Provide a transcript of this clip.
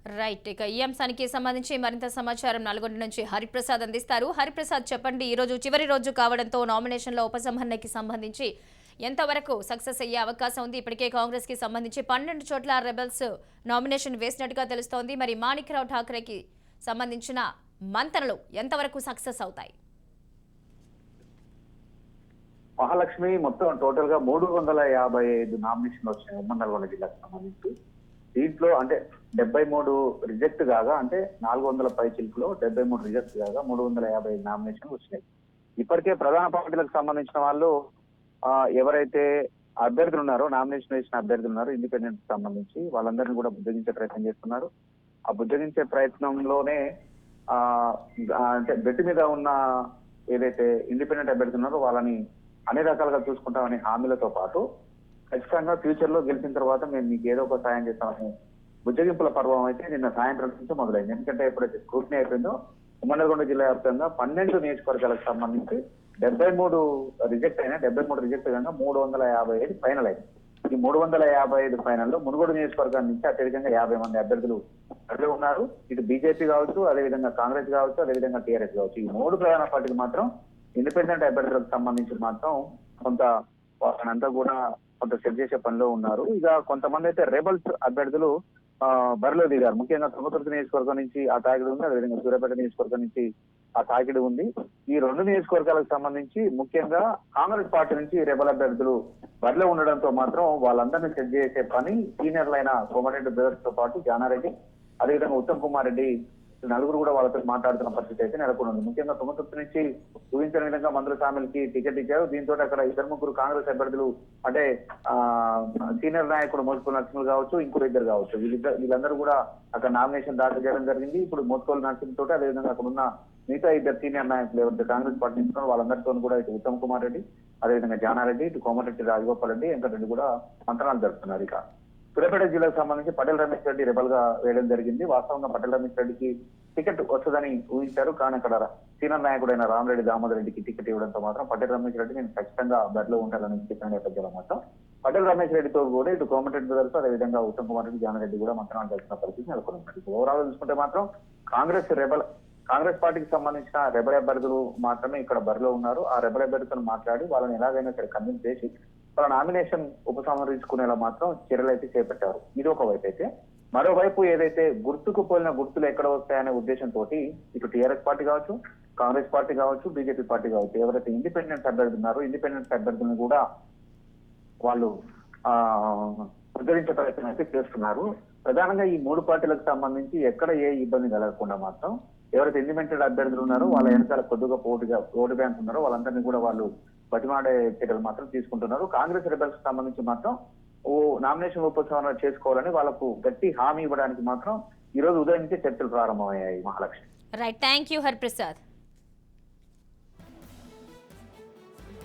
Right. ఇక ఈ అంశానికి సంబంధించి మరింత సమాచారం నల్గొండ నుంచి హరిప్రసాద్ అందిస్తారు. హరిప్రసాద్ చెప్పండి, ఈ రోజు చివరి రోజు కావడంతో నామినేషన్ల ఉపసంహరణకి సంబంధించి ఎంతవరకు సక్సెస్ అయ్యే అవకాశం ఉంది? ఇప్పటికే కాంగ్రెస్ కి సంబంధించి 12 చోట్ల రెబల్స్ నామినేషన్ వేసినట్టుగా తెలుస్తోంది. మరి మాణిక్రావు ఠాకరేకి సంబంధించిన మంతనలు ఎంతవరకు సక్సెస్ అవుతాయి? మహాలక్ష్మి మొత్తం టోటల్ గా 355 నామినేషన్లు వచ్చినాయి ఉమ్మడి నల్గొండ జిల్లాకు సంబంధించి. దీంట్లో అంటే 73 రిజెక్ట్ కాగా, అంటే 400 పై చిలుపులో 73 రిజెక్ట్ కాగా 355 నామినేషన్లు వచ్చినాయి. ఇప్పటికే ప్రధాన పార్టీలకు సంబంధించిన వాళ్ళు ఎవరైతే అభ్యర్థులు ఉన్నారో, నామినేషన్ వేసిన అభ్యర్థులు ఉన్నారో ఇండిపెండెంట్ సంబంధించి వాళ్ళందరినీ కూడా బుద్ధగించే ప్రయత్నం చేస్తున్నారు. ఆ బుద్ధగించే ప్రయత్నంలోనే అంటే బెట్టు మీద ఉన్న ఏదైతే ఇండిపెండెంట్ అభ్యర్థులు ఉన్నారో వాళ్ళని అన్ని రకాలుగా చూసుకుంటామని హామీలతో పాటు ఖచ్చితంగా ఫ్యూచర్ లో గెలిచిన తర్వాత మేము మీకు ఏదో ఒక సాయం చేస్తామని బుజ్జగింపుల పర్వం అయితే నిన్న సాయంత్రం నుంచి మొదలైంది. ఎందుకంటే ఎప్పుడైతే స్క్రూటినీ అయిపోయిందో ఉమ్మడి నల్గొండ జిల్లా వ్యాప్తంగా 12 నియోజకవర్గాలకు సంబంధించి 73 రిజెక్ట్ అయినా, 73 రిజెక్ట్ అయినా 355 ఫైనల్ అయింది. ఈ 355 ఫైనల్లో మునుగోడు నియోజకవర్గం నుంచి అత్యధికంగా 50 మంది అభ్యర్థులు అక్కడ ఉన్నారు. ఇటు బీజేపీ కావచ్చు, అదేవిధంగా కాంగ్రెస్ కావచ్చు, అదేవిధంగా టీఆర్ఎస్ కావచ్చు. ఈ 3 ప్రధాన పార్టీలు మాత్రం ఇండిపెండెంట్ అభ్యర్థులకు సంబంధించి మాత్రం కొంత వాళ్ళంతా కూడా కొంత సెట్ చేసే పనిలో ఉన్నారు. ఇక కొంతమంది అయితే రెబల్స్ అభ్యర్థులు బరిలో దిగారు. ముఖ్యంగా తుంగతుర్తి నియోజకవర్గం నుంచి ఆ తాకిడి ఉంది, అదేవిధంగా సూర్యాపేట నియోజకవర్గం నుంచి ఆ తాకిడి ఉంది. ఈ 2 నియోజకవర్గాలకు సంబంధించి ముఖ్యంగా కాంగ్రెస్ పార్టీ నుంచి రెబల్ అభ్యర్థులు బరిలో ఉండడంతో మాత్రం వాళ్ళందరినీ సెట్ చేసే పని సీనియర్లైన కోమటిరెడ్డి బ్రదర్స్ తో పాటు జానారెడ్డి, అదేవిధంగా ఉత్తమ్ కుమార్ రెడ్డి నలుగురు కూడా వాళ్ళతో మాట్లాడుతున్న పరిస్థితి అయితే నెలకొంది. ముఖ్యంగా తుంగతుర్తి నుంచి ఊహించిన విధంగా మందుల సామిల్కి టికెట్ ఇచ్చారు. దీంతో అక్కడ 2-3 కాంగ్రెస్ అభ్యర్థులు అంటే సీనియర్ నాయకుడు మోత్కోలు నరసింహులు కావచ్చు, ఇంకో 2 కావచ్చు, వీళ్ళందరూ కూడా అక్కడ నామినేషన్ దాఖలు చేయడం జరిగింది. ఇప్పుడు మోత్కోలు నరసింహ తోటి అదేవిధంగా అక్కడ ఉన్న మిగతా 2 సీనియర్ నాయకులు ఎవరైతే కాంగ్రెస్ పార్టీ నుంచి వాళ్ళందరితో కూడా ఇటు ఉత్తమ్ కుమార్ రెడ్డి, అదేవిధంగా జానారెడ్డి, ఇటు కోమటిరెడ్డి రాజగోపాల్ రెడ్డి, వెంకటరెడ్డి కూడా మంత్రాలు జరుపుతున్నారు. ఇక సూర్యాపేట జిల్లాకు సంబంధించి పటేల్ రమేష్ రెడ్డి రెబల్ గా వేయడం జరిగింది. వాస్తవంగా పటేల్ రమేష్ రెడ్డికి టికెట్ వస్తుందని ఊహించారు. కానీ అక్కడ సీనియర్ నాయకుడైన రామరెడ్డి దామోదర్ రెడ్డికి టికెట్ ఇవ్వడంతో మాత్రం పటేల్ రమేష్ రెడ్డి నేను ఖచ్చితంగా బరిలో ఉండాలని చెప్పిన నేపథ్యంలో మాత్రం పటేల్ రమేష్ రెడ్డితో కూడా ఇటు కోమటిరెడ్డి బ్రదర్స్, అదేవిధంగా ఉత్తమ్ కుమార్ రెడ్డి, జానారెడ్డి కూడా మంత్రాలు చేస్తున్న పరిస్థితి నెలకొంది. ఓవరాల్ చూసుకుంటే మాత్రం కాంగ్రెస్ పార్టీకి సంబంధించిన రెబల్ అభ్యర్థులు మాత్రమే ఇక్కడ బరిలో ఉన్నారు. ఆ రెబల్ అభ్యర్థులను మాట్లాడి వాళ్ళని ఎలాగైనా సరే కన్విన్స్ చేసి వాళ్ళ నామినేషన్ ఉపసంహరించుకునేలా మాత్రం చర్యలు అయితే చేపట్టారు. ఇది ఒక వైపు అయితే, మరోవైపు ఏదైతే గుర్తుకు పోలిన గుర్తులు ఎక్కడ వస్తాయనే ఉద్దేశంతో ఇటు టీఆర్ఎస్ పార్టీ కావచ్చు, కాంగ్రెస్ పార్టీ కావచ్చు, బీజేపీ పార్టీ కావచ్చు, ఎవరైతే ఇండిపెండెంట్ అభ్యర్థులు ఉన్నారో ఇండిపెండెంట్ అభ్యర్థులను కూడా వాళ్ళు ఉద్ధరించే ప్రయత్నం అయితే చేస్తున్నారు. ప్రధానంగా ఈ 3 పార్టీలకు సంబంధించి ఎక్కడ ఏ ఇబ్బంది కలగకుండా మాత్రం ఎవరైతే ఇండిపెండెంట్ అభ్యర్థులు ఉన్నారో వాళ్ళ వెనకాల కొద్దిగా ఓటు బ్యాంక్ ఉన్నారో వాళ్ళందరినీ కూడా వాళ్ళు బతిమాడే చర్యలు మాత్రం తీసుకుంటున్నారు. కాంగ్రెస్ రెబల్స్ సంబంధించి మాత్రం నామినేషన్ ఉపసంహరణ చేసుకోవాలని వాళ్ళకు గట్టి హామీ ఇవ్వడానికి మాత్రం ఈ రోజు ఉదయం నుంచే చర్చలు ప్రారంభమయ్యాయి. Mahalakshmi. Right, thank you Hariprasad.